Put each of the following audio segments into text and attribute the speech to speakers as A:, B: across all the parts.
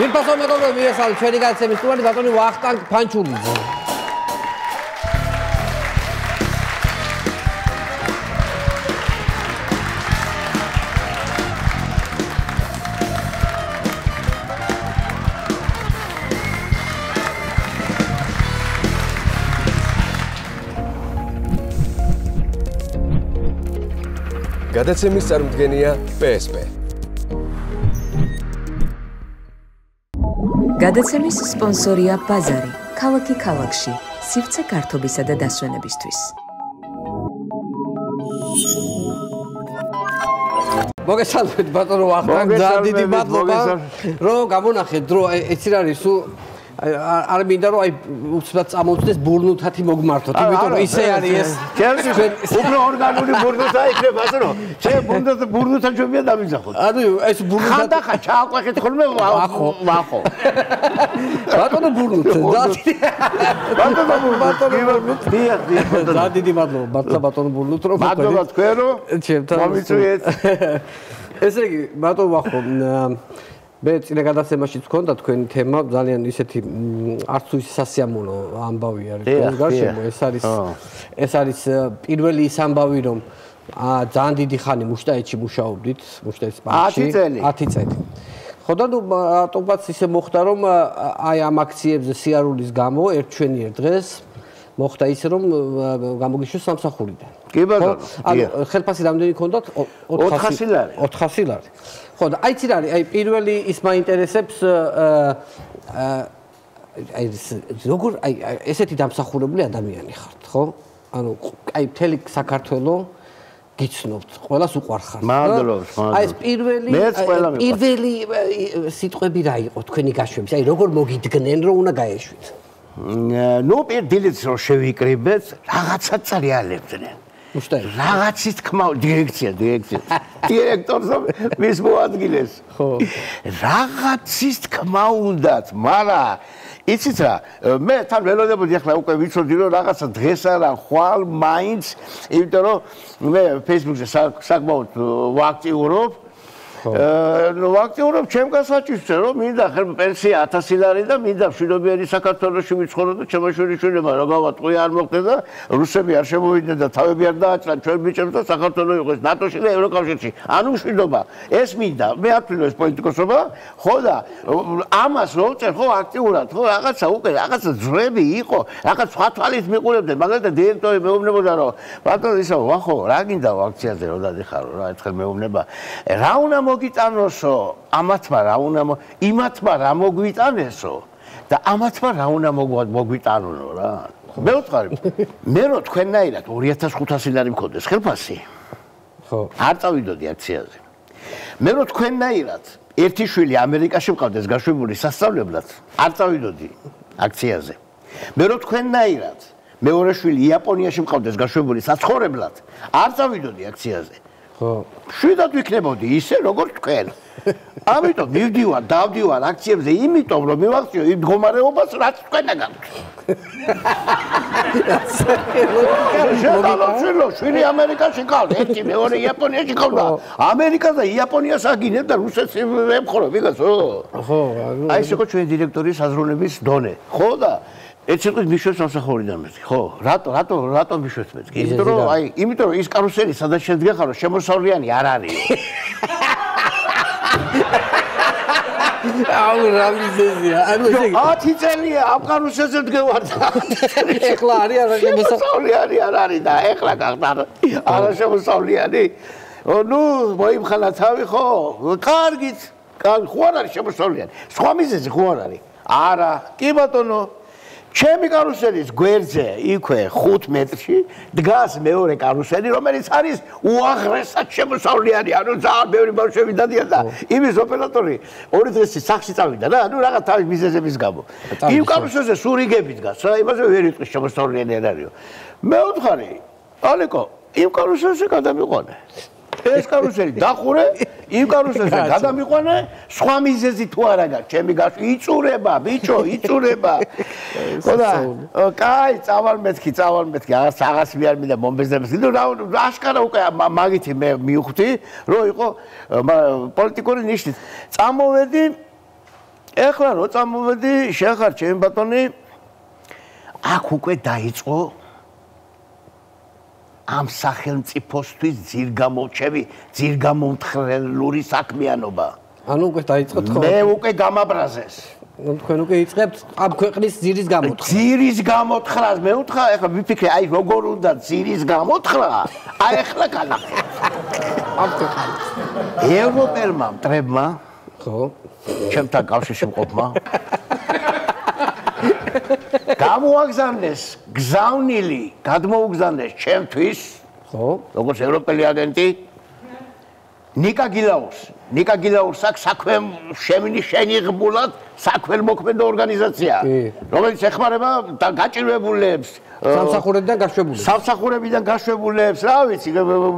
A: Virpaso მეგობრებო, მიესალმებით ჩვენი გადაცემის სტუმარი ბატონი ვახტანგ ფანჩულიძე.
B: გადაცემის წარმომადგენელია PSP.
C: გადაცემის სპონსორია ბაზარი, ქალაქი ქალაქში, სივრცე გართობისა და დასვენებისთვის.
A: მოგესალმებით ბატონო ვახტანგ, ძალიან დიდი მადლობა, რომ გამონახეთ დრო, ეს არის სულ არ მინდა რომ აი უცბად წამოვწდეს ბურნუთათი მოგმართოთ, იმიტომ რომ ისე არის ეს.
D: უფრო ორგანული ბურნუთა იქნება, ასე რომ შენ ბურნუთა ჩვენია დამიძახოთ.
A: ანუ ეს ბურნუთა
D: ხანდახან ჩააყვეხეთ ხოლმე ვახო.
A: ბატონო ბურნუთ, ძალიან დიდი მადლობა ბატონო ბურნუთ რომ
D: მადლობა თქვენ რომ მომიწვიეთ.
A: ესე იგი ბატონო ვახო მე წინა გადაცემაშიც გქონდა თქვენი თემა ძალიან ისეთი არც თუ ისე სასიამოვნო ამბავი არის თქვენ გარშემო ეს არის პირველი ის ამბავი რომ ძალიან დიდი ხანი მუშტაეთში მუშაობდით მუშტაეთის ბანკში 10 წელი ხო და ნუ რატომაც ისე მოხდა რომ აი ამ აქციებზე სიარულის გამო ერთჩვენიერ დღეს მოხდა ისე რომ გამოგიშვეს სამსახურიდან
D: კი ბატონო
A: ანუ ხელფასი რამდენი გქონდათ
D: 400 ლარი
A: 400 ლარი ხო და აი ცირ არის აი პირველი ის მაინტერესებს აი როგორ აი ესეთი დამსახურებული ადამიანი ხართ ხო ანუ აი მთელი საქართველო გიცნობთ ყველას უყვარხართ
D: მადლობს
A: აი ეს პირველი სიტყვები რა იყო თქვენი გაშვების აი როგორ მოგიდგნენ რომ უნდა გაეშვით
D: ნუ დილით რომ შევიკრიბეთ რაღაცა წრიალებდნენ რაღაცის თქმა დირექცია დირექტორს მის მოადგილეს
A: ხო
D: რაღაცის თქმა უნდათ მაგრამ იცით რა მე თან ველოდებოდი ახლა უკვე ვიცოდი რომ რაღაცა დღეს არა ხვალ მაინც იმიტომ რომ მე Facebook-ზე საკმაოდ ვაქტიურობ ვაქტიურობ ჩემ გასაჭირზე რომ მინდა პენსია 1000 ლარი და მინდა მშვიდობიანი საქართველოში ვიცხოვრო და ჩემო შვილიშვილებმა რა გავატყვი არ მოხდეს და რუსები არ შემოვიდნენ და თავები არ დააჭრან ჩვენ ბიჭებს და საქართველო იყოს ნატოში და ევროკავშირში ანუ მშვიდობა ეს მინდა მე არ ვთვლი ეს პოლიტიკოსობა ხო და ამას რო წერ ხო აქტიურად ხო რაღაცა უკვე რაღაცა ძრები იყო რაღაც სხვა თვალით მიყურებდნენ მაგალითად დირექტორი მეუბნებოდა რომ ბატონო ისა ვახო რა გინდა აქციაზე რომ დადიხარო რა ერთხელ მეუბნება რა უნდა მოგიტანოსო ამათმა რა უნდა იმათმა რა მოგვიტანესო და ამათმა რა უნდა მოგვიტანონო რა მე ვთქვი მე რო თქვენნაირად 2500 ლარი მქონდეს ხელფასი
A: ხო
D: არ წავიდოდი აქციაზე მე რო თქვენნაირად ერთი შვილი ამერიკაში მყავდეს გაშვებული სასწავლებლად არ წავიდოდი აქციაზე მე რო თქვენნაირად მეორე შვილი იაპონიაში მყავდეს გაშვებული საცხოვრებლად არ წავიდოდი აქციაზე შვიდად ვიქნებოდი ისე როგორც თქვენ. ამიტომ მივდივარ, დავდივარ აქციებზე, იმიტომ რომ მივახციო იმ მდგომარეობას, რაც თქვენ აგაქვთ. შვილი ამერიკაში ყავდა, ერთი მეორე იაპონიაში ყავდა. ამერიკა და იაპონიას აგინებ და რუსეთს ემხრო, ვიღაცო.
A: ხო,
D: აი ეს იყო ჩვენი დირექტორის აზროვნების დონე. ხო და ეს იყო მიშვეს სამსახურიდან მეთქი. ხო, რატო მიშვეს მეთქი? იმიტომ რომ აი, იმიტომ რომ ის კარუსელი სადაც შედგა ხარო, შემოსავლიანი არ არის.
A: აუ რა მიზეზია. ანუ
D: 10 წელია ამ კარუსელზე დგევარ და
A: ეხლა არის არა
D: შემოსავლიანი არ არის და ეხლა გახდა არა შემოსავლიანი. ნუ მოიმხანა თავი ხო? კარგით. ხო არ არის შემოსავლიანი. სხვა მიზეზი ხო არ არის? არა, კი ბატონო. ჩემი კარუსელის გვერდზე იქვე 5 მეტრში დგას მეორე კარუსელი რომელიც არის უაღრესად შემოსავლიანი ანუ ძალიან ბევრი ბავშვები დადიან და იმის ოპერატორი ორი დღეს სახში წავიდა რა ანუ რაღაც თავის მიზეზების გამო იმ კარუსელზე სურიგები დგას რა იმაზე ვერ იტყვის შემოსავლიანი არ არისო მე ვთხარი ალეკო იმ კარუსელზე გადამიყვანე ეს კარუსელი დახურე იმ კარუსელზე გადამიყვანე სხვა მიზეზი თუ არა გაქვს ჩემი გასვი იწურება ბიჭო იწურება ხო და კაი წავალმეთქი აღარ მე არ მინდა მომბეზნებს ნუ აშკარა უკვე მაგითი მე მივხვდი რომ იყო პოლიტიკური ნიშნით წამოვედი ეხლა რო წამოვედი, შეხარ ჩემი ბატონი, აქ უკვე დაიწყო ამ სახელმწიფოსთვის ძირგამომთხრელური საქმიანობა.
A: ანუ უკვე დაიწყო თქო.
D: მე უკვე გამაბრაზეს.
A: ნუ თქვენ უკვე იწყებთ ამ ქვეყნის ძირის გამოთხრას.
D: ძირის გამოთხრას მე უთხრა, ეხლა ვიფიქრე, აი როგორ უნდა ძირის გამოთხრა, აი ეხლა განახილე.
A: ამ ქვეყნის.
D: ევროპელმა მტრებმა,
A: ხო,
D: ჩემთან კავშირში მყოფმა გამოაგზავნეს გზავნილი, გადმოუგზავნეს ჩემთვის,
A: ხო,
D: როგორც ევროპელი აგენტი, ნიკა გილაურს აქვს საქმე შემინიშენიღბულად საქველმოქმედო ორგანიზაცია, რომელიც ეხმარება გაჭირვებულებს, სამსახურებიდან გაშვებულებს, რა ვიცი,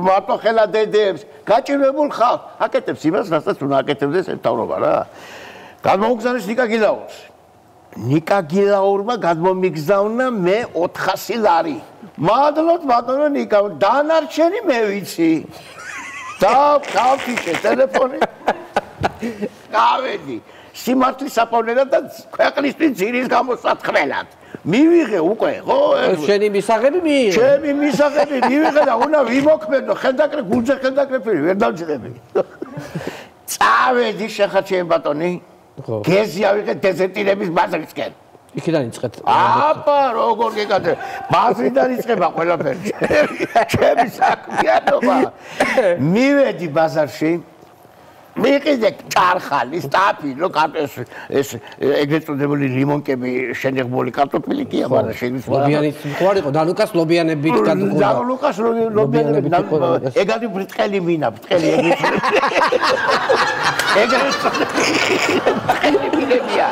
D: მარტო ხელადედებს, გაჭირვებულ ხალხს, აკეთებს იმას, რასაც უნდა აკეთებდეს მთავრობა რა. გადმოუგზავნეს ნიკა გილაურმა გადმომიგზავნა მე 400 ლარი. მადლობთ ბატონო ნიკა, დანარჩენი მე ვიცი. დავფიქრე ტელეფონი. გავედი სიმართლის საპოვნელად და ქვეყნისთვის ძირის გამოსათქმელად. მივიღე უკვე, ხო?
A: შენი მისაღები მიიღე.
D: ჩემი მისაღები მივიღე და უნდა ვიმოქმედო, გულზე ხელდაკრეფილი ვერ დავჭირები. წავედი შეხარ ჩემი ბატონი. გეზი ავიღე დეზერტირების ბაზრისკენ.
A: იქიდან იწყეთ.
D: აბა, როგორ გეკადრე? ბაზრიდან იწყება ყველაფერი. ჩემი საქმიანობა. მივედი ბაზარში. მიყიდე ჭარხალი, სტაფილო, ეს ეგრეთ წოდებული ლიმონკები, შენიღბული კარტოფილი კი არა, შეგვიძლია.
A: ლობიანიც ხوار იყო, დანუკას ლობიანებით გადაგუდა.
D: დანუკას ლობიანებით, ეგარი ბრიტყელი მინა, ბრიტყელი ეგრეთ მინებია.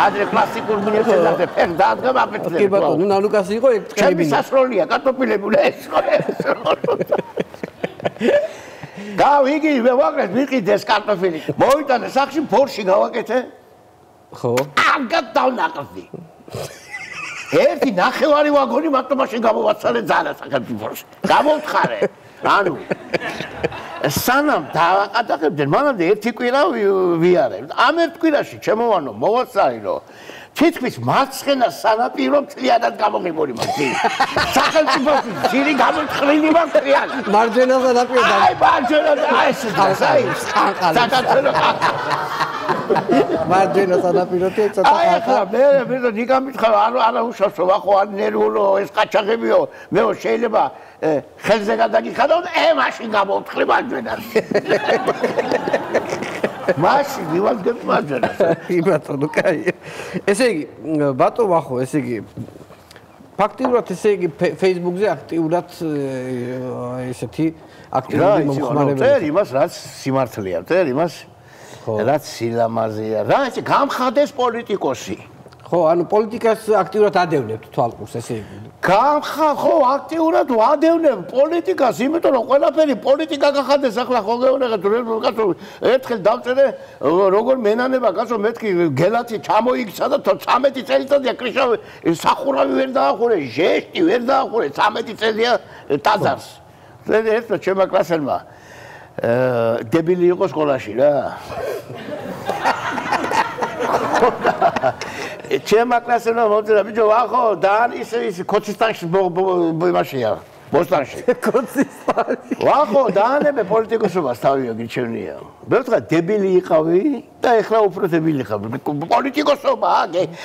D: ადრე კლასიკურ მინებს ეძახე, ფეხ დაადგა მაფეთლები.
A: კი ბატონო, დანუკას იყო ეგ ბრიტყელი მინა.
D: ჩემი სასროლია, კარტოფილები უნდა ეს. გავიგი, ვაღრეს ვიყიდეს კარტოფილი. მოვიტანე სახში ფორში გავაკეთე.
A: ხო.
D: კარგად დავნაყრდი. ერთი ნახევარი ვაგონი მარტო მაშინ გამოვაცალე ძალა სახელმწიფოში. გამოვთხარე. ანუ სანამ დავაყადაღებდნენ, მანამდე ერთი კვირა ვიარებ. ამ ერთ კვირაში ჩემოვანო მოვაცაილო. თითქმის მარცხენა სანაპირო მთლიანად გამოღებოდი მაგ. სახელმწიფოში ძირი გამოთხრილი მაქვს მთლიანად.
A: მარჯვენა სანაპირო და
D: აი მარჯვენა და აი ეს საქართველოს
A: მარჯვენა სანაპირო და ცოტა
D: აი ახლა მე ნიკა მითხარ არა უშავსო ვახო არ ნერვულო ეს ყაჩაღებიო მეო შეიძლება ხელზე გადაგიხადო მაშინ გამოთხრი მარჯვენას. მაშინ ვივალგებ მარჯვენას.
A: კი ბატონო, კაი. ესე იგი, ბატონო ახო, ესე იგი ფაქტიურად ესე იგი Facebook-ზე აქტიურად ესეთი აქტიური მომხმარებელი.
D: წერ იმას რაც სიმართლეა, წერ იმას რაც სილამაზეა. რა ეს გამხადეს პოლიტიკოსი.
A: ხო, ანუ პოლიტიკას აქტიურად ადევნებთ თვალყურს, ესე იგი.
D: ხო, აქტიურად ვადევნებ პოლიტიკას, იმიტომ რომ ყველაფერი პოლიტიკა გახადეს ახლა ხო გეუბნებათ კაცო ერთხელ დავწერე როგორ მენანება კაცო მეთქი გელათი ჩამოიქცა და 13 წელიწადია კრიშავ სახურავი ვერ დაახურე, ჟეშტი ვერ დაახურე, 13 წელია ტაძარს. ერთმა ჩემმა კლასელმა დებილი იყო სკოლაში რა. ჩემმა კლასელმა მოძრა ბიჭო ვახო და ის ქოჩისტანში იმაშია ბოსტანში
A: ქოჩისტანში
D: ვახო დაანებე პოლიტიკოსობას თავია გიჩვენია მე ვთქვა დებილი იყავი და ეხლა უფრო დებილი ხარ პოლიტიკოსობა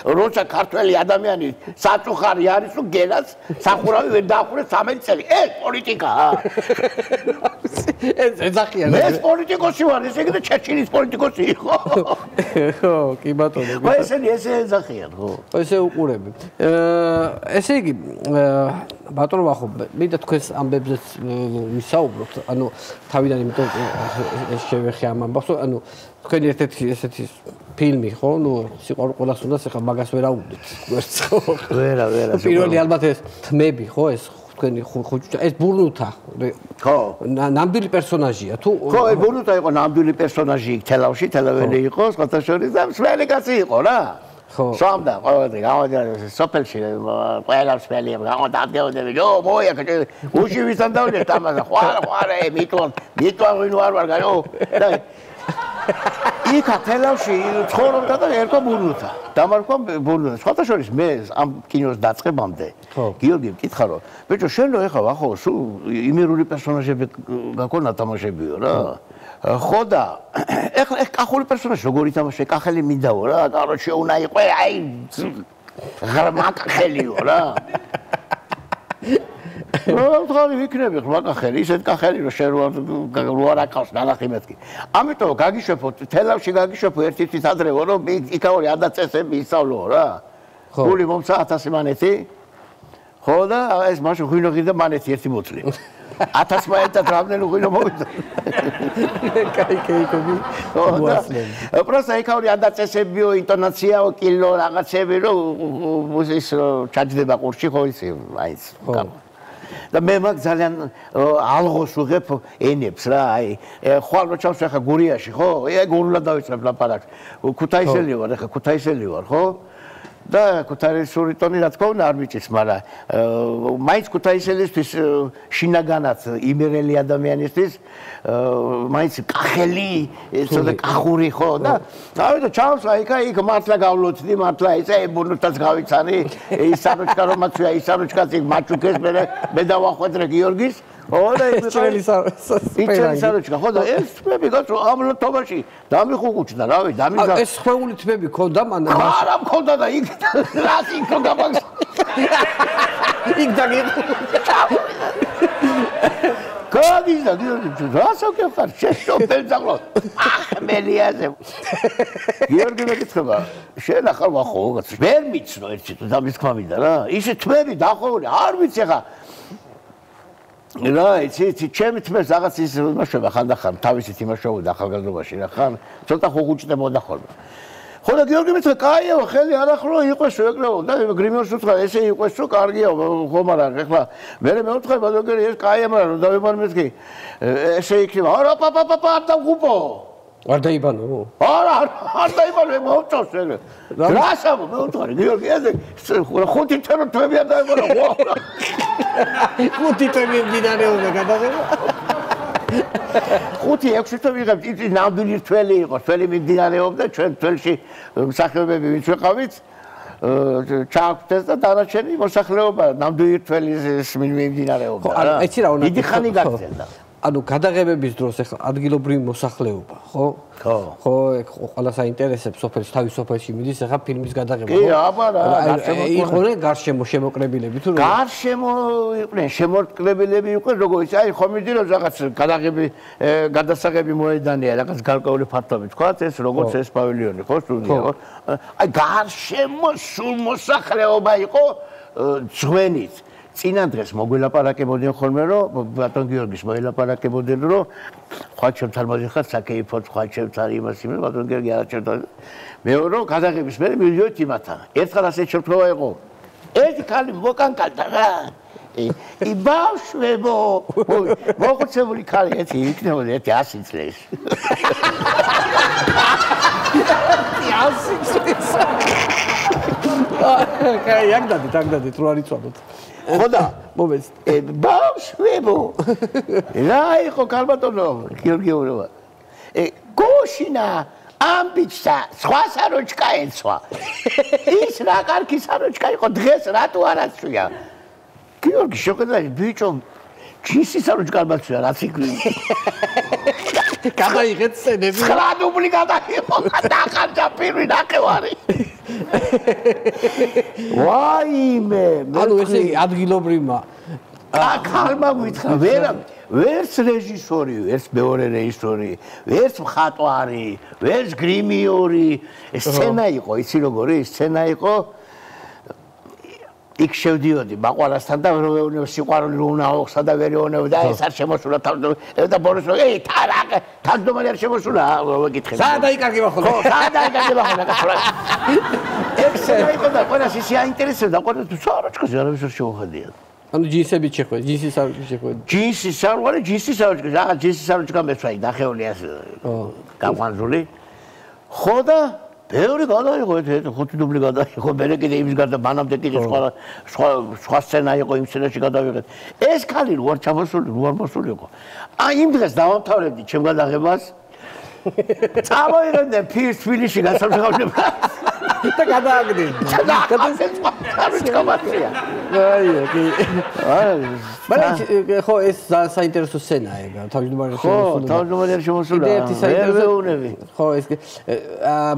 D: როცა ქართველი ადამიანი საწუხარი არის თუ გელას სახურავი ვერ დაახურე 13 წელი ეს პოლიტიკაა
A: ეს ეძახიან
D: ეს პოლიტიკოსი ვარ ესე იგი და ჩერჩილის პოლიტიკოსი იყო
A: ხო კი ბატონო
D: ხო ესე ეძახიან ხო
A: ესე უყურები ესე იგი ბატონო ვახო მინდა თქვენს ამბებზეც ვისაუბროთ ანუ თავიდან იმიტომ ეს შევეხე ამ ამბავს ანუ თქვენი ერთ-ერთი ესეთი ფილმი ხო ნუ სიყვარული ყველას უნდა ეხლა მაგას ვერ აუგდით ვერც ხო
D: ვერა
A: პირველი ალბათ ეს თმები ხო ეს თქვენი ხუჭა ეს ბურნუთა
D: ხო
A: ნამდვილი პერსონაჟია თუ
D: ხო ეს ბურნუთა იყო ნამდვილი პერსონაჟი იქ თელავში თელაველი იყო სხვათა შორის და მსმელი კაცი იყო რა ხო სამდა ყოველდღე გამოდიოდა სოფელში ყველა მსმელი გამოდადგეოდები ჯო მოია უში ვისთან დავიდეთ ამაზე ხوار მიტვალ ვინ ვარ გაიო იქა თელავში ცხოვრობდა და ერქვა ბუნუთა. დამარქვა ბუნუთა. სხვათა შორის მე ამ კინოს დაწყებამდე გიორგი მკითხა რომ ბიჭო შენო ეხლა ახო სულ იმერული პერსონაჟები გაქონა თამაშებიო რა. ხო და ეხლა კახული პერსონაჟი როგორ ითამაშე? კახელი მინდაო რა. კაროჩე უნდა იყო აი ღრმა კახელიო რა. რა ვიქნები ღრმა კახელი, ისეთ კახელი რომ შენ რო არაკავს ნანახი მეთქი. ამიტომ გაგიშვებო თელავში გაგიშვებო ერთი თვით ადრეო რომ იქაური ადაწესები ისწავლო რა. გული მომცა 1000 მანეთი. ხო და ეს მაშინ ღვინო ღირდა მანეთი ერთი მოწლი. 1000 მაინც რამდენი ღვინო მოვიდა.
A: კაი კეიკები.
D: პროსტა იქაური ადაწესებიო, ინტონაციაო, კილო რაღაცები რომ ის ჩაჯდება ყურში ხო ისი აიც. და მე მაგ ძალიან ალღოს ვიღებ ენებს რა აი ხვალ რო ჩავს ახლა გურიაში ხო აი გურულად დავიწყებ ლაპარაკს ქუთაისელი ვარ ახლა ქუთაისელი ვარ ხო და ქუთაისური ტონი რა თქმა უნდა არ მიჭის მაგრამ მაინც ქუთაისელისთვის შინაგანად იმერელი ადამიანისთვის მაინც კახელი ცოტა კახური ხო და ავიდა ჩავს აი იქ მართლა გავლოცდი მართლა ესე ბუნუთაც გავიცანი ის საროჩკა რომ მაცვია ის საროჩკაც იქ მაჩუკეს მე დავახვედრე გიორგის ორა ის საროჩკა ხო და ეს თმები გაწო ამ თობაში დამიხუყუჩდა რავი დამიზა
A: ეს ხვეული თმები ქონდა მან
D: არა მქონდა და იქ რას იქ გაბაგს იქ დაგიხუ გაგიზა გიორგი რასაკე ხარ შეშობელ ძაღლო მელიაზე გიორგი მეკითხება შენ ახალ ვახო ვერ მიცნო ერთი თუ დამის თქმა მინდა რა ისე თმები დახოვული არ ვიცი ხა რა იცი ჩემი თმებს რაღაც ის იმაშობა ხანდახან თავისით იმაშობდა ახალგაზრდობაში რა ხან ცოტა ხუღუჭდებოდა ხოლმე ხო და გიორგი მეთქვა კაიო ხელი არ ახრო იყვეს ეგრეო და გრიმერს უთხრა ესე იყვეს რომ კარგია ხო მაგრამ ეხლა მე მეუთხარ ბაზოგერი ეს კაია მაგრამ რომ დავებარ მეთქი ესე იქნება არა პაპა არ დავღუპო
A: არ დაიბანო
D: არა არ დაიბანო მოვწოს ეგ რასამო მეუთხარ გიორგი ესე ხუთი თერო თვები არ დაიბანო
A: ხუთი თვები მდინარეობდა გადაღება
D: 5-6 თვე ვიღებ ის ნამდვილი თველი იყო თველი მიმდინარეობდა ჩვენ თველში მსახიობები ვინც ვიყავით ჩაგვდეს და დანარჩენი მოსახლეობა ნამდვილი თველის მიმდინარეობდა რა
A: ეცი რა უნდა
D: დიდი ხანი გაგრძელდა
A: ანუ გადაღებების დროს ახლა ადგილობრივი მოსახლეობა ხო ხო ყველა საინტერესებს სოფელში თავის სოფელში მიდის ახლა ფილმის გადაღება
D: კი აბა რა
A: იყვნენ გარშემო შემოკლებილები თუ
D: როგორ გარშემო იყვნენ შემოკლებილები იყვნენ როგორ ის აი ხომ მიდი რომ რაღაც გადაღები გადასაღები მოედანია რაღაც გარკვეული ფართობი თქვა ეს როგორც ეს პავილიონი ხო სტუდია ხო აი გარშემო სულ მოსახლეობა იყო ძღვენით წინა დღეს მოგველაპარაკებოდნენ ხოლმე რომ ბატონ გიორგის მოგველაპარაკებოდნენ რომ ხვაჩებს არ მოიხარ საკეიფოდ ხვაჩებს არ იმას იმას ბატონ გიორგი არაჩერდა მეორე რომ გადაღების მერე მივიდოდი იმათან ერთხელ ასე შემთხვევა იყო ერთი ქალი მოკანკალდა რა ი ბავშვებო მოხუცებული ქალი ერთი იქნებოდა ერთი 100 წლის
A: 100 წლის კაი აგდადი თუ არ იწვავოთ
D: ხო და
A: მომეც
D: ბავშვებო რა იყო ქალბატონო გიორგიურობა გოშინა ამბიჩსა სხვა საროჩკა ეცვა ის რა კარგი საროჩკა იყო დღეს რატო არ აცვია გიორგი შეხედა ბიჭო ჯინსი საროჩკა მაცვია რაც იქვი
A: გადაიღეთ სცენები
D: 9 დუბლი გადაიღო დახარჯა პირველი ნახევარი ვაიმე
A: ანუ ესე იგი ადგილობრივმა
D: ქალმა გითხრა ვერც რეჟისორი ვერც მეორე რეჟისორი ვერც მხატვარი ვერც გრიმიორი სცენა იყო იცი როგორი სცენა იყო იქ შევდიოდი მაყვალასთან და რომ სიყვარული რო უნდა აოხსა და ვერ იონებ და ეს არ შემოსულა და ბორისო ე თანდომანი არ შემოსულა მოგიკითხე
A: სადა იკარგება ხოლმე
D: ხო სადა იკარგება ხოლმე კაცო ექსელა იყო და ყველას ისე აინტერესებდა ყველა თუ საროჩკას არავის არ შეუხადია
A: ანუ ჯინსები შეხვედი ჯინსის საროჩკა შეხვედი
D: ჯინსის საროჩკა ჯინსის საროჩკა რაღაც ჯინსის საროჩკა მეცვაი დახეული ასე გაყვანზული ხო და ბევრი გადაიღო ეს 5 დუბლი გადაიღო მე კიდე იმის გარდა მანამდე კიდე სხვა სცენა იყო იმ სცენაში გადავიღეთ ეს ქალი რო არ ჩამოსული რო არ მოსული იყო აი იმ დღეს დავამთავრებდი ჩემ გადაღებას წამოიღებდნენ ფირს თბილისში გასამსახურებლად.
A: და გადააგდნენ. მაგრამ ხო ეს საინტერესო სცენაა, თავმჯდომარე
D: შემოსულა. ხო, თავმჯდომარე შემოსულა.
A: ხო, ეს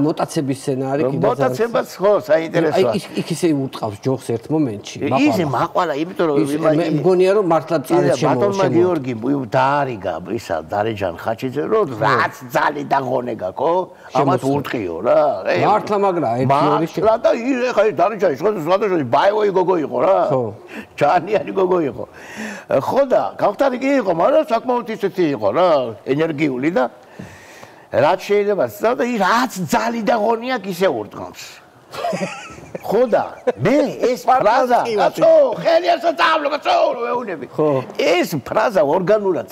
A: მოტაცების სცენა არის კიდევ.
D: მოტაცებაც ხო, საინტერესოა.
A: იქ ისე უტყავს ჯოხს ერთ მომენტში.
D: ისე მაყვალა, იმიტომ რომ
A: მე მგონია რომ მართლა წარეს შემო.
D: ბატონმა გიორგი დაარიგა ისა დარეჯან ხაჩიძე რომ რაც ძალი დაღონეგა, ხო? ამათ ურტყიო რა.
A: მართლა მაგრა ერთი ორი
D: და ეხა ეს დარეჯანი სხვადასხვა ბაევოი გოგო იყო რა.
A: ხო.
D: ჯანიანი გოგო იყო. ხო და გავხტარი კი იყო, მაგრამ საკმაოდ ისეთი იყო რა, ენერგიული და რაც შეიძლება და რაც ძალი დაღონია ისე ურტყავს. ხო და მე ეს ფრაზა კაცო ხელი ასე წავლო კაცო ვეუნები ეს ფრაზა ორგანულად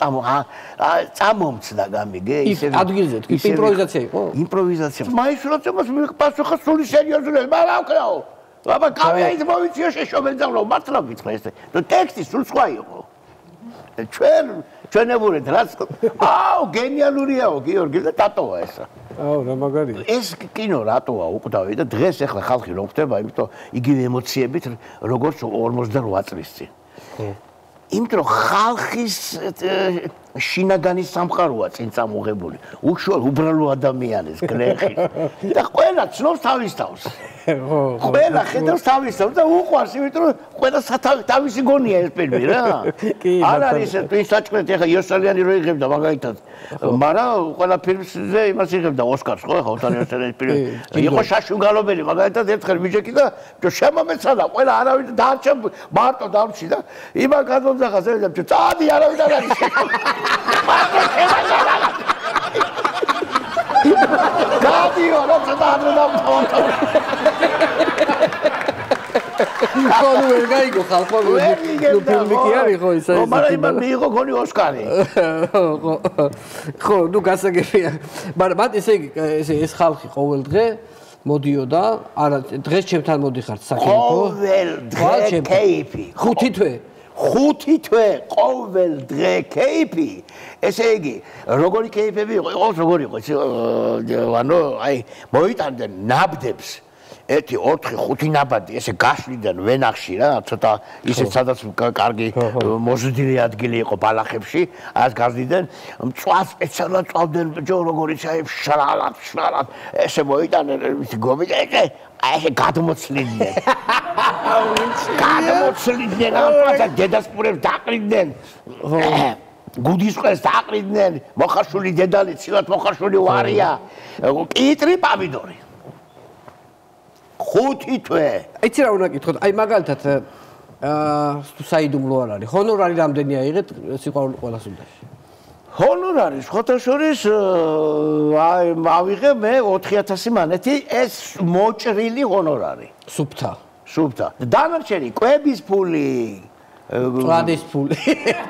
D: წამომცდა გამიგე
A: ისე ადგილზე თქვი იმპროვიზაცია იყო
D: იმპროვიზაცია მაისურაცებას მიყასუხა სული სერიოზულად მავაკრაო აბა კავია ის მოვიციო შეშობენძავლო მართლა გითხრა ეს და ტექსტი სულ სხვა იყო ჩვენებურეთ რაც აუ გენიალურიაო გიორგი და დატოვა ესა
A: აუ რა მაგარია
D: ეს კინო რატოა უკვდავი და დღეს ახლა ხალხი რომ ხდება იმიტომ იგივე ემოციებით როგორც 48 წლის წინ იმიტომ რომ ხალხის შინაგანი სამყაროა წინ წამოღებული უშუალო უბრალო ადამიანის გლეხის და ყველა ცნობს თავის თავს ყველა ხედავს თავის თავს და უყვარს იმიტომ რომ ყველა თავისი გონია ეს ფილმი რა არ არის ეს საჭმელი ახლა იოსალიანი რო იღებდა მაგალითად მაგრამ ყველა ფილმზე იმას იღებდა ოსკარს ხო ახლა ოსკარის ფილმი იყო შაშუგალობელი მაგალითად ერთხელ მიჯექი და შემომეცადა ყველა არავინ დაარჩა მარტო დავრჩი და იმა გადმომძახა ზევდა წადი არავინ არ არის გადიო რა წადარო დამთავრდა
A: ხო ნუ ვერ გაიგო ხალხო ნუ ფილმი კი არის ხო ისა
D: ის მაგრამ იმან მიიღო გონი ოსკარი
A: ხო ნუ გასაგებია მაგრამ ესე ეს ხალხი ყოველ დღე მოდიოდა არა დღეს ჩემთან მოდიხართ საკითხო
D: ყოველ დღე კეიფი
A: 5 თვე
D: 5 თვე ყოველ დღე კეიფი ესე იგი როგორი კეიფები იყო იყოს როგორი იყო ანუ აი მოიტანდნენ ნაბდებს 1 4 5 ნაბადი ესე გაშლიდან ვენახში რა ცოტა ისე სადაც კარგი მოზრდილი ადგილი იყო ბალახებში ას გაზდიდან მწვას სპეციალურად წავდნენ ჯო როგორი ჩაი შრალად ესე მოიტანენ ის გომი აი ეს გადმოცლიდნენ ამასაც დედასპურებს დაყრიდნენ გუდისყეს დაყრიდნენ მოხარშული დედალი ცილად მოხარშული ვარია კიტრი პამიდორი 5 თვე.
A: იცი რა უნდა გითხოთ? აი მაგალითად საიდუმლო არ არის. ჰონორარი რამდენი აიღეთ სიყვარული ყველას უნდაში?
D: ჰონორარი სხვათა შორის ავიღე მე 4000 მანეთი ეს მოჭრილი ჰონორარი.
A: სუფთა.
D: დანარჩენი კვების ფული
A: წვადის ფული.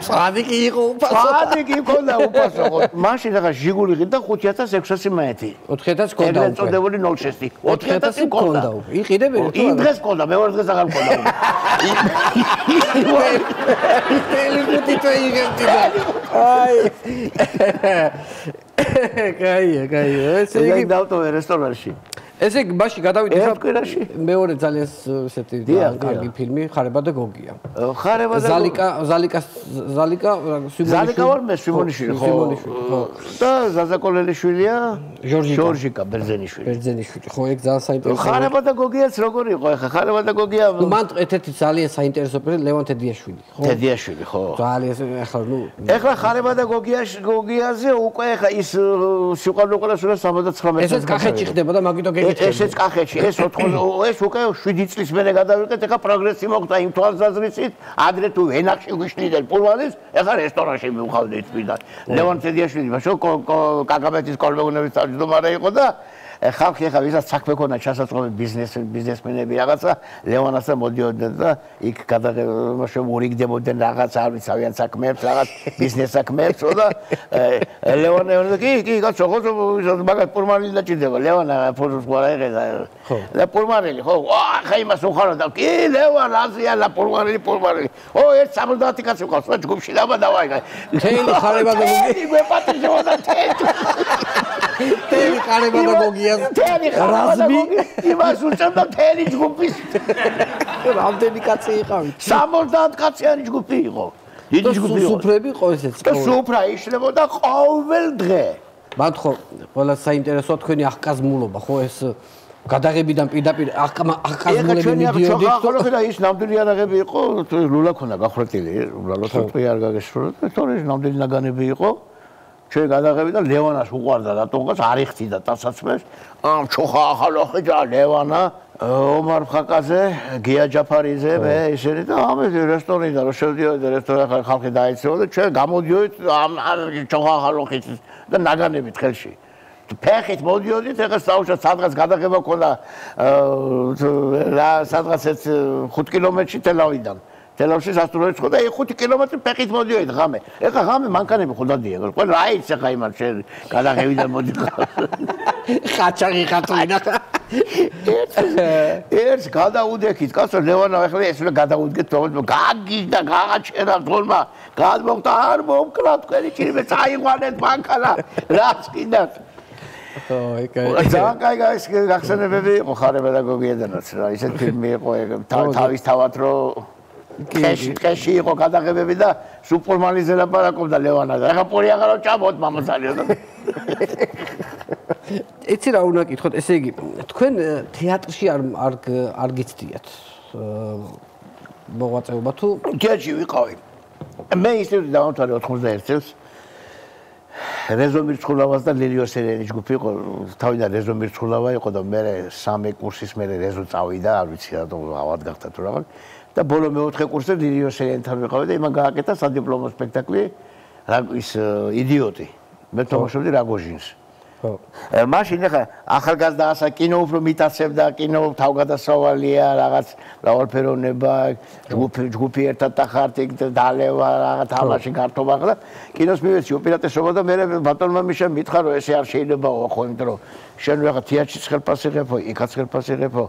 A: წვადი კი იყო უფასო.
D: წვადი კი ქონდა უფასო. მაშინ ახლა ჟიგული ღირდა 5600 მანეთი.
A: 4000 ქონდა.
D: ეგრეთ წოდებული 06-ი. 4000 ქონდა.
A: იყიდები ერთო.
D: იმ დღეს ქონდა, მეორე დღეს აღარ ქონდა.
A: ტელეფონი წაიღებდი და. აი. კაია.
D: ესე იგი დავტოვე რესტორანში.
A: ესე იგი ბაში გადავიდე
D: კვირაში.
A: მეორე ძალიან ესეთი კარგი ფილმი ხარება და გოგია.
D: ხარება და
A: ზალიკა
D: ვარ მე სიმონიშვილი ხო. და ზაზაკოლელიშვილია ჟორჟიკა ბერძენიშვილი.
A: ხო ეგ ძალიან საინტერესო.
D: ხარება და გოგიაც როგორ იყო ახლა ხარება და გოგია
A: მან ერთ-ერთი ძალიან საინტერესო პირი ლევან თედიაშვილი ხო.
D: თედიაშვილი ხო.
A: ძალიან ახლა ნუ
D: ახლა ხარება და გოგიაზე უკვე ახლა ის სიყვარული ყველა სულ 79
A: ესეც კახეთში ხდება და მაგიტო
D: ესეც კახეთში ეს 80 ეს უკვე 7 წლის მერე გადავიყეთ ახლა პროგრესი მოხდა იმ თვალსაზრისით ადრე თუ ვენახში გვიშლიდნენ პულვანის ახლა რესტორანში მივხავდით თვითონ ლევან თედიაშვილი ბაშო კაკაბეთის კოლმეუნების თავმჯდომარე იყო და ხალხი ახლა ვისაც საქმე ქონდა ჩასაწყობი ბიზნესმენები რაღაცა ლევანასთან მოდიოდნენ და იქ მორიგდებოდნენ რაღაც არ ვიცი ავიან საქმეებს რაღაც ბიზნეს საქმეებს და ლევანა კი კაცო ხო მაგათ პურმარილი დაჭირდება ლევანა ფორს ყურაიღედა და პურმარილი ხო ახლა იმას უხარო და კი ლევან აზია და პურმარილი ო 170 კაცი ყავს და ჯგუფში დაბა დავაიღე
A: თელი ხარება და
D: მოგი გვეპატრიჟო და თელი
A: თელი ყარება და გოგიას.
D: თელი ყარება და გოგიას. იმას უწევდა თელი ჯგუფის.
A: რამდენი კაცი იყავით?
D: 70 კაციანი ჯგუფი იყო. დიდი ჯგუფი იყო.
A: სუფრები იყო ესეც.
D: სუფრა იშლებოდა ყოველ დღე.
A: მათ ხო ყველა საინტერესოა თქვენი ახკაზმულობა ხო ეს გადაღებიდან პირდაპირ ახკაზმულები მიდიოდნენ
D: ხო და ის ნამდვილი არაღები იყო ლულა ქონა გახვრეტილი უბრალოდ თქვი არ გაგესრულა თორე ნამდვილი ნაგანები იყო ჩვენ გადაღებიდან ლევანას უყვარდა რატომღაც არ იხდიდა დასაცმეს ამ ჩოხა ახალოხი და ლევანა ომარ ხაკაზე გია ჯაფარიძე მე ისინი და ამ რესტორნიდან რო შევდიოდი რესტორნიდან ხალხი დაეცეოდა ჩვენ გამოდიოდით ამ ჩოხა ახალოხით და ნაგანებით ხელში ფეხით მოდიოდით ეხლა საუბრობთ სადღაც გადაღება ქონდა სადღაც 5 კილომეტრში თელავიდან თელავში სასტუმროებს ხო და 5 კილომეტრი ფეხით მოდიოდით ღამე ეხლა ღამე მანქანები ხო დადიეგო ყველა რა იცი ეხლა იმან შენ გადაღებიდან მოდიხარ
A: ხაჭარი ხატვინა
D: ერთს გადაუდექით კაცო ლევანა ეხლა ეს უნდა გადაუდგეთ თქო გაგიჟდა გაღაჩერა თქმა გადმოგდა არ მომკრა თქვენი ჩირმე წაიყვანეთ მანქანა რაც კიდათ ძალიან კაი გახსენებები იყო ხარე პედაგოგიიდანაც რა ისეთ ფილმი იყო თავის თავად რო კეში იყო გადაღებები და სუპერმანიზე ლაპარაკობდა ლევანა და ეხა პური აღარო ჭამოთ მამაცალიო და
A: იცი რა უნდა გითხოთ ესე იგი თქვენ თეატრში არ გიცდიათ მოღვაწეობა თუ
D: თეატრში ვიყავი მე ინსტიტუტი დავამთავრე 91 წელს რეზო მირცხულავას და ლელიო სერენის ჯგუფი იყო თავიდან რეზო მირცხულავა იყო და მე 3 კურსის მერე რეზო წავიდა არ ვიცი რატომ ავად გახდა თუ რაღაც და ბოლო მე-4 კურსზე ლელიო სერენთან ვიყავი და იმან გააკეთა სადიპლომო სპექტაკლი ის იდიოტი მე თამაშობდი რაგოჟინს ხო მაშინ ახლა ახალგაზრდა ასა კინო უფრო მიტაცებდა კინო თავგადასავალია რაღაც მრავალფეროვნება ჯგუფი ერთად დახართ იქ დალევა რაღაც თამაში გართობა ხლა კინოს მივეცი ოპერატესობა და მე ბატონმა მიშა მითხრა რომ ესე არ შეიძლებაო ხო იმიტომ რომ შენ რა თეატრში ხელფასი ღებო იქაც ხელფასი ღებო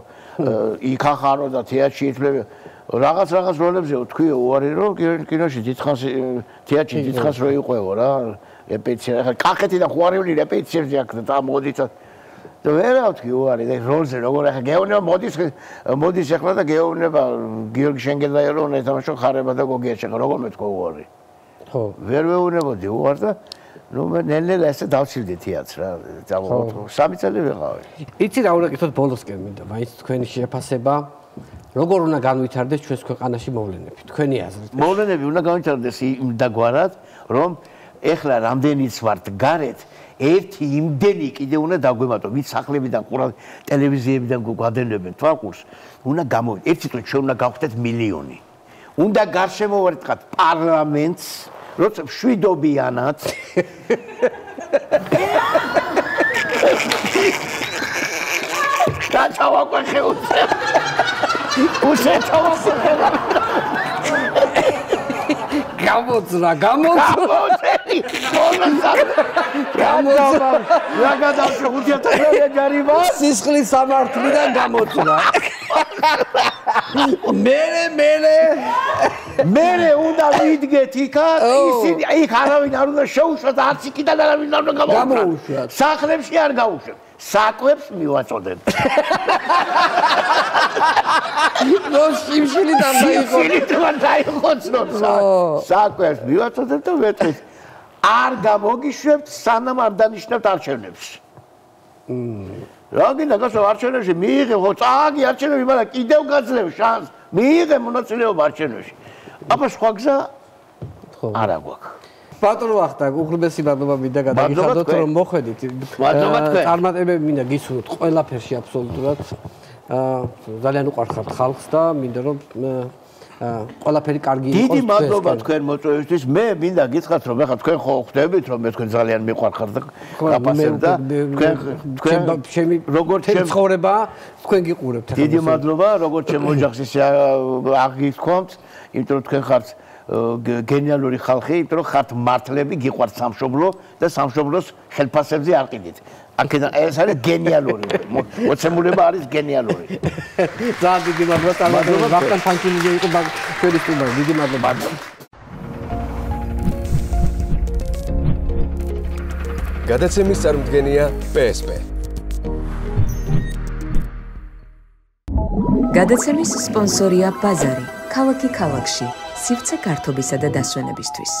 D: იქ ახარო და თეატრში ითვლები რაღაც როლებზე თქვი უარი რომ კინოში დიდხანს თეატრში დიდხანს რო იყვეო რა რეპეტიცია ხა კახეთიდან ხوارეული რეპეტიციებზე აქ და მოდით და ვერა თქვი უარი და როლზე როგორ ახლა გეოვნება მოდის ახლა და გეოვნება გიორგი შენგელაიო რომ ეთამაშო ხარება და გოგია შეხა როგორ მეთქო უარი ხო ვერ ვეუნებოდი უარ და ნუ მე ნელ-ნელა ესე დავცილდი თეატრს რა წამოვთო 3 წელი ვიყავი
A: იცი რა უნდა გითხოთ ბოლოსკენ მინდა მაინც თქვენი შეფასება როგორ უნდა განვითარდეს ჩვენს ქვეყანაში მოვლენები თქვენი აზრით
D: მოვლენები უნდა განვითარდეს იმდაგვარად რომ ეხლა რამდენიც ვართ გარეთ ერთი იმდენი კიდე უნდა დაგვემატო ვით სახლებიდან ყურა ტელევიზიებიდან გვადევნებენ თვალყურს უნდა გამოვიდეთ ერთი წუთი ჩვენ უნდა გავხდეთ მილიონი უნდა გარშემოვარდყათ პარლამენტს როცა მშვიდობიანად და ჩავაკვეხე უსეთოვასება
A: გამოძრა
D: რა გადავშო 5000 გარიბა
A: სისხლის სამართლიდან გამოძრა
D: მე უნდა ვიდგეთ იქა ისინი იქ არავინ არ უნდა შეუშვათ არც იქიდან არავინ არ უნდა გამოუშვათ სახლებში არ გაუშვათ საკვებს მივაწოდებ
A: ნო სიმშილიდან
D: დაიხოცნო საკვებს მივაწოდებ და ვეთქვით არ გამოგიშვებთ სანამ არ დანიშნებთ არჩევნებს რა გინდა გასო არჩევნებში მიიღე ხო წააგი არჩევნები მაგრამ კიდევ გაძლევ შანსს მიიღე მონაწილეობა არჩევნებში აბა სხვა გზა არა გვაქვს
A: ბატონო ვახტანგ უღრმესი მადლობა მინდა გადაგიხადოთ რომ მოხვედით წარმატებები მინდა გისურვოთ ყველაფერში აბსოლუტურად ძალიან უყვარხართ ხალხს და მინდა რომ ყველაფერი კარგი იყოს
D: დიდი მადლობა თქვენ მოწვევისთვის მე მინდა გითხრათ რომ ახლა თქვენ ხო ხვდებით რომ მე თქვენ ძალიან მიყვარხართ და გაფასებ და თქვენ
A: ჩემი როგორც ჩემ ცხოვრება თქვენ გიყურებთ
D: ახლა დიდი მადლობა როგორც ჩემ ოჯახს ისე აღგითქვამთ იმიტომ რომ თქვენ ხართ გენიალური ხალხი, იმიტომ რომ ხართ მართლები, გიყვართ სამშობლო და სამშობლოს ხელფასებზე არ ყიდით. აქედან ეს არის გენიალური. მოცემულება არის გენიალური.
A: ძალიან დიდი მადლობა. ვახტანგ ფანჩილიძე იყო ჩვენი სტუმარი. დიდი მადლობა.
B: გადაცემის წარმოდგენია PSP.
C: გადაცემის სპონსორია ბაზარი. ქალაქი ქალაქში. სივრცე გართობისა და დასვენებისთვის.